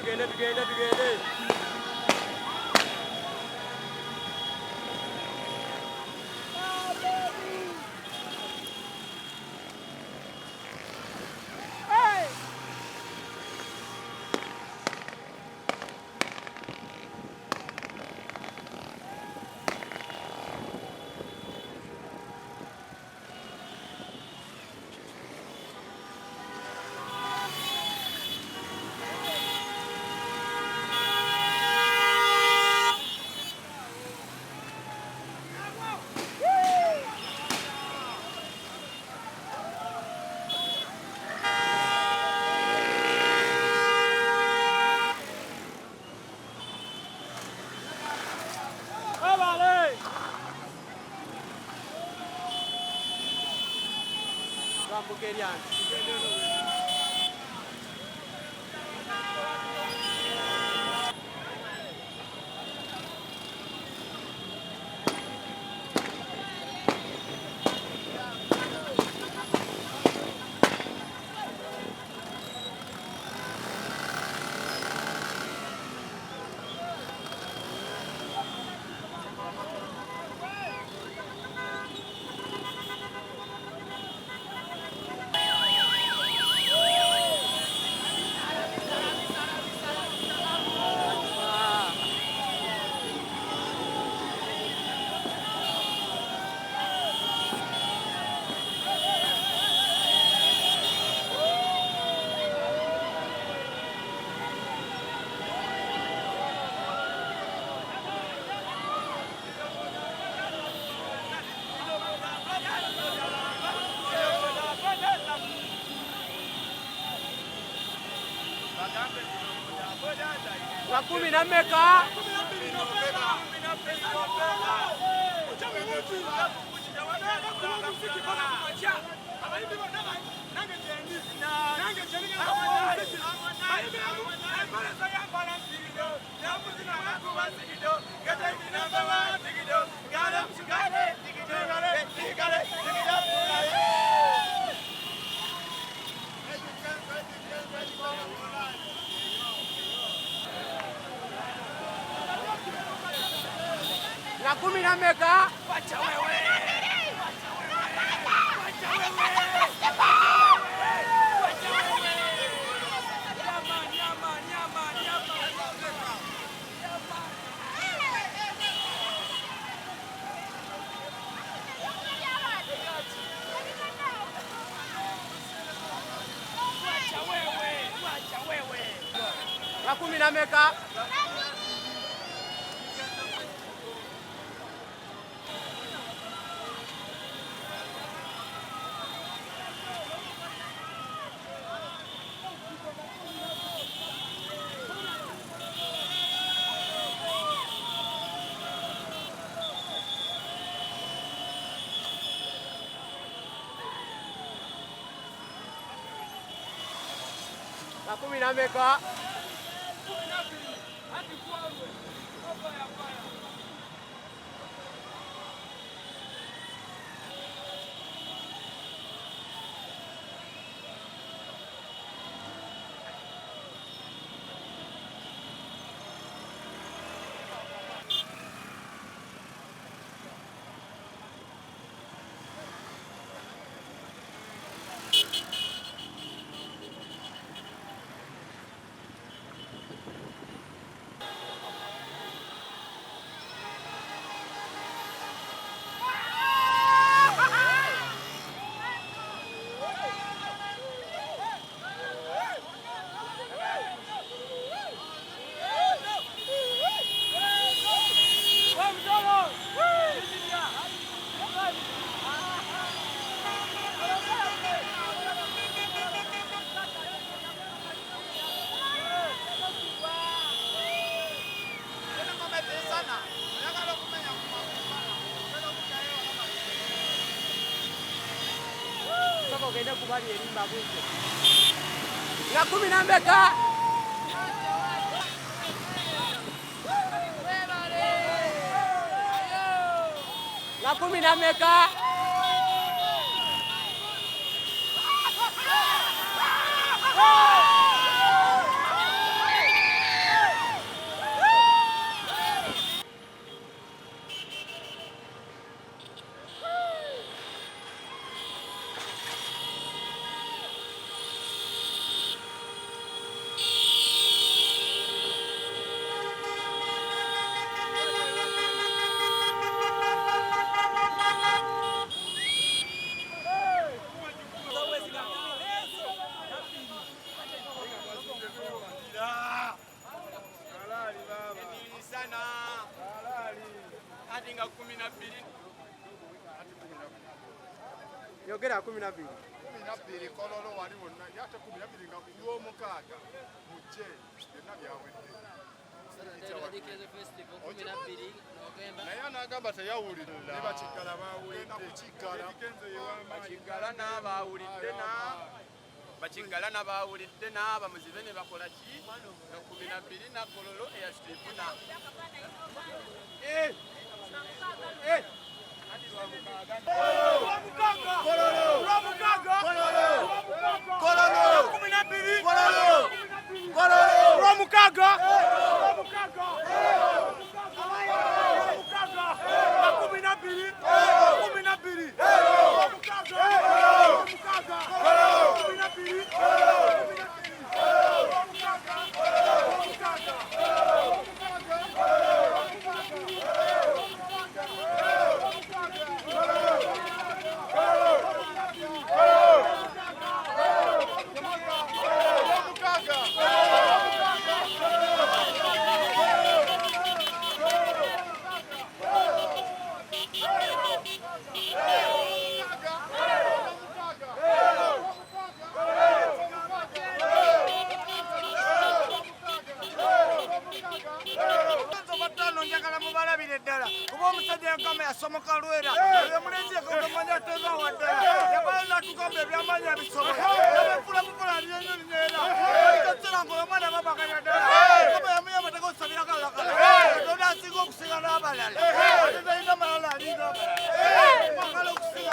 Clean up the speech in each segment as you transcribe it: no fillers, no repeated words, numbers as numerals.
tugende. Kumi na meka. La kumi na meka. Wacha wewe. La kumi na meka. La kumi na meka. La kumi na meka. La kumi na meka. Bwana ati nga 12 yogera 12 kololo wali wonna yate 12 nga y'omukaaga mujje byonna byawedde naye anagamba teyawulira bakiggala bawulidde bakiggala n'abawulidde n'abamuzibe ne bakola ki nga 12 na kololo eya Stifuna yasomoka lwera emulenzi ekomanya tezawa ddala yabalina tugamba ebyamanya bisobola yabefula mukola lyonyolineera ekasera ngaomwana babaganya ddala kama yamuyamba tegosabira kalakala tona asinga okusinga n'abalala ate talina malala alinga abalala makala okusinga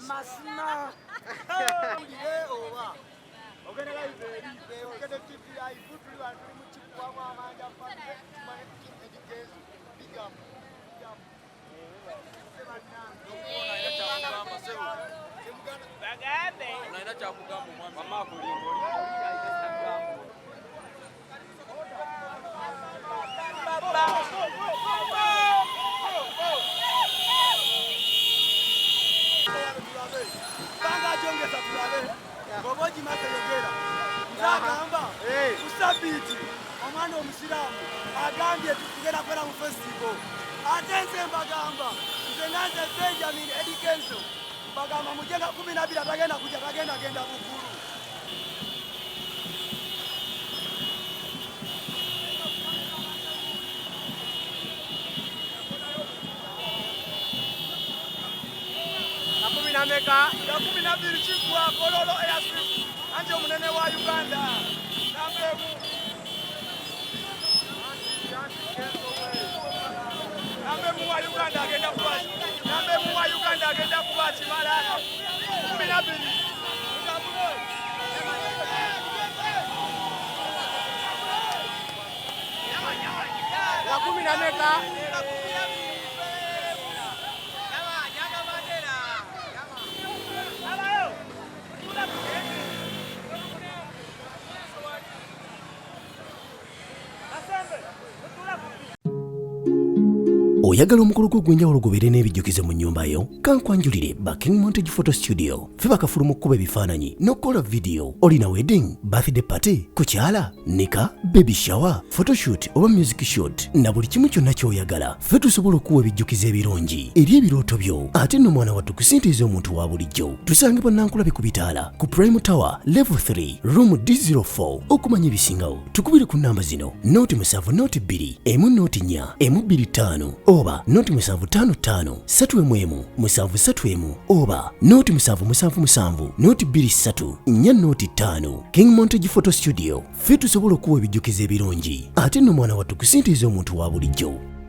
Masina. Boboji mateyogera nzagamba kusabiti omwana omusiramu agambye tugenda kwera mu festival ate nze mbagamba nze nanze Benjamin Edikenso mbagamba mujenga 12 bagenda kuja bagenda genda bukulu Meka ya 12 chikwa kololo ya Swift anje munene wa Uganda nambe mu wa Uganda agenda kubachi nambe mu wa Uganda agenda kubachi mala 12 ya 10 Meka oyagala omukolo gw'ogwenjawulo gubeere n'ebijjukizo mu nnyumba yo kankwanjulire ba King Montage Photo Studio ffe bakafulu okukuba ebifaananyi n'okukola vidiyo. Olina wedding, birthday party, kukyala, nika, baby shower, photoshoot oba music shoot na buli kimu kyonna ky'oyagala ffe tusobola okuwa ebijjukizo ebirungi eri ebirooto byo ate nno mwana wattu kusintiiza omuntu wa bulijjo. Tusange bannankulabe ku bitaala ku Prime Tower Level 3 Room D04. Okumanya ebisingawo tukubire ku namba zino noti 7 noti 2 emu noti 4 emu 25 oba noti 755 3 731 oba noti 777 noti 23 4 noti 5. King Montage Photo Studio ffe tusobola okuwa ebijjukizo ebirungi ate nno mwana wattu kusintiiza omuntu wa bulijjo.